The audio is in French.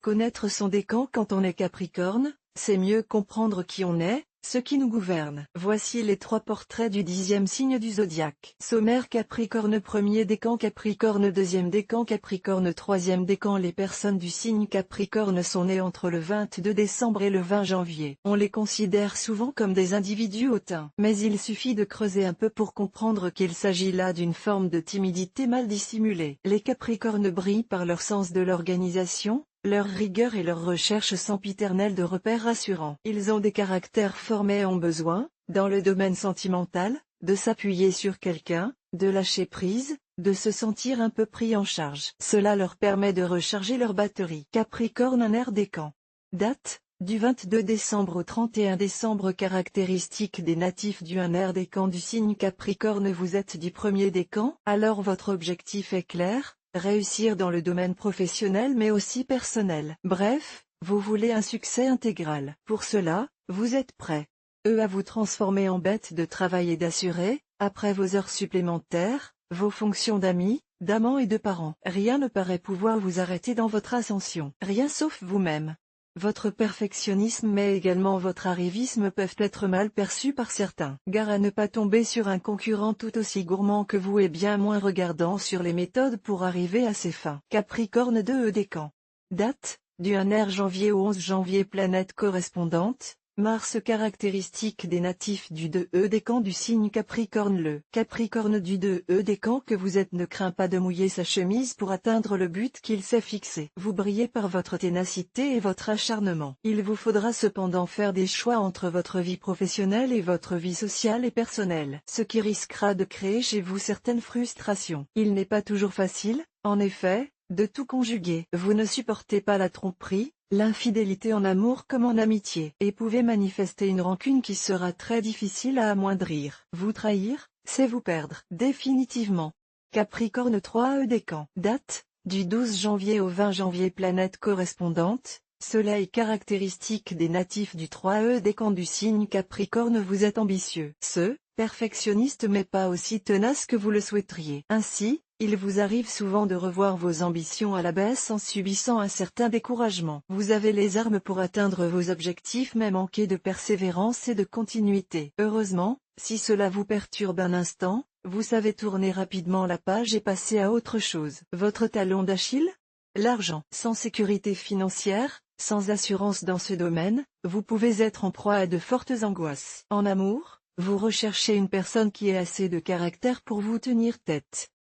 Connaître son décan quand on est Capricorne, c'est mieux comprendre qui on est, ce qui nous gouverne. Voici les 3 portraits du 10e signe du zodiaque. Sommaire: Capricorne, premier décan Capricorne, deuxième décan Capricorne, troisième décan. Les personnes du signe Capricorne sont nées entre le 22 décembre et le 20 janvier. On les considère souvent comme des individus hautains. Mais il suffit de creuser un peu pour comprendre qu'il s'agit là d'une forme de timidité mal dissimulée. Les Capricornes brillent par leur sens de l'organisation, leur rigueur et leur recherche sempiternelle de repères rassurants. Ils ont des caractères forts mais ont besoin, dans le domaine sentimental, de s'appuyer sur quelqu'un, de lâcher prise, de se sentir un peu pris en charge. Cela leur permet de recharger leur batterie. Capricorne, un air décan. Date: du 22 décembre au 31 décembre. Caractéristiques des natifs du un air décan du signe Capricorne. Vous êtes du premier décan, alors votre objectif est clair: réussir dans le domaine professionnel mais aussi personnel. Bref, vous voulez un succès intégral. Pour cela, vous êtes prêt à vous transformer en bête de travail et d'assurer, après vos heures supplémentaires, vos fonctions d'amis, d'amant et de parent. Rien ne paraît pouvoir vous arrêter dans votre ascension. Rien sauf vous-même. Votre perfectionnisme mais également votre arrivisme peuvent être mal perçus par certains. Gare à ne pas tomber sur un concurrent tout aussi gourmand que vous et bien moins regardant sur les méthodes pour arriver à ses fins. Capricorne, 2 décan. Date: du 1er janvier au 11 janvier. Planète correspondante: Mars. Caractéristiques des natifs du 2 décan du signe Capricorne. Le Capricorne du 2 décan que vous êtes ne craint pas de mouiller sa chemise pour atteindre le but qu'il s'est fixé. Vous brillez par votre ténacité et votre acharnement. Il vous faudra cependant faire des choix entre votre vie professionnelle et votre vie sociale et personnelle, ce qui risquera de créer chez vous certaines frustrations. Il n'est pas toujours facile, en effet, de tout conjuguer. Vous ne supportez pas la tromperie, l'infidélité en amour comme en amitié, et pouvez manifester une rancune qui sera très difficile à amoindrir. Vous trahir, c'est vous perdre définitivement. Capricorne, 3 décan. Date: du 12 janvier au 20 janvier. Planète correspondante: Soleil. Caractéristiques des natifs du 3 décan du signe Capricorne. Vous êtes ambitieux, perfectionniste mais pas aussi tenace que vous le souhaiteriez. Ainsi, il vous arrive souvent de revoir vos ambitions à la baisse en subissant un certain découragement. Vous avez les armes pour atteindre vos objectifs mais manquez de persévérance et de continuité. Heureusement, si cela vous perturbe un instant, vous savez tourner rapidement la page et passer à autre chose. Votre talon d'Achille? L'argent. Sans sécurité financière, sans assurance dans ce domaine, vous pouvez être en proie à de fortes angoisses. En amour, vous recherchez une personne qui ait assez de caractère pour vous tenir tête.